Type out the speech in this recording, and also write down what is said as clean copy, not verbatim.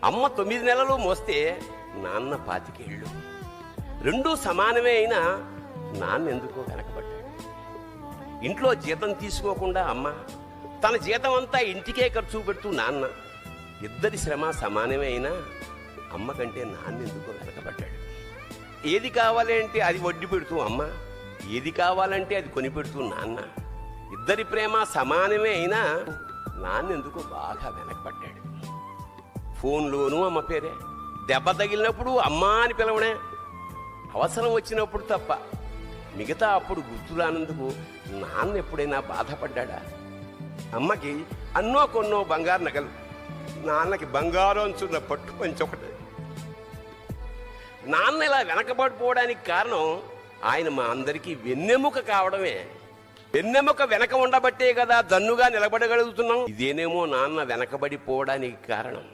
అమ్మ 9 నెలలు మోస్తే నాన్న 25 ఏళ్ళు. రెండూ సమానమే అయినా నాన్న ఎందుకో వెనకబడ్డాడు. ఇంట్లో జీతం తీసుకోకుండా అమ్మ, తన జీతం అంతా ఇంటికే ఖర్చు పెడుతూ నాన్న, ఇద్దరి శ్రమ సమానమే అయినా అమ్మ కంటే నాన్న ఎందుకో వెనకబడ్డాడు. ఏది కావాలంటే అది వడ్డీ పెడుతూ అమ్మ, ఏది కావాలంటే అది కొని పెడుతూ నాన్న, ఇద్దరి ప్రేమ సమానమే అయినా నాన్న ఎందుకో బాగా వెనకబడ్డాడు. ఫోన్లోనూ అమ్మ పేరే, దెబ్బ తగిలినప్పుడు అమ్మా అని పిలవడే, అవసరం వచ్చినప్పుడు తప్ప మిగతా అప్పుడు గుర్తురానందుకు నాన్న ఎప్పుడైనా బాధపడ్డా? అమ్మకి అన్నో కొన్నో బంగారు నగలు, నాన్నకి బంగారం అంచున్న పట్టు పంచి ఒకటి. నాన్న ఇలా వెనకబడిపోవడానికి కారణం ఆయన మా అందరికీ వెన్నెముక కావడమే. వెన్నెముక వెనక ఉండబట్టే కదా దన్నుగా నిలబడగలుగుతున్నాం. ఇదేనేమో నాన్న వెనకబడిపోవడానికి కారణం.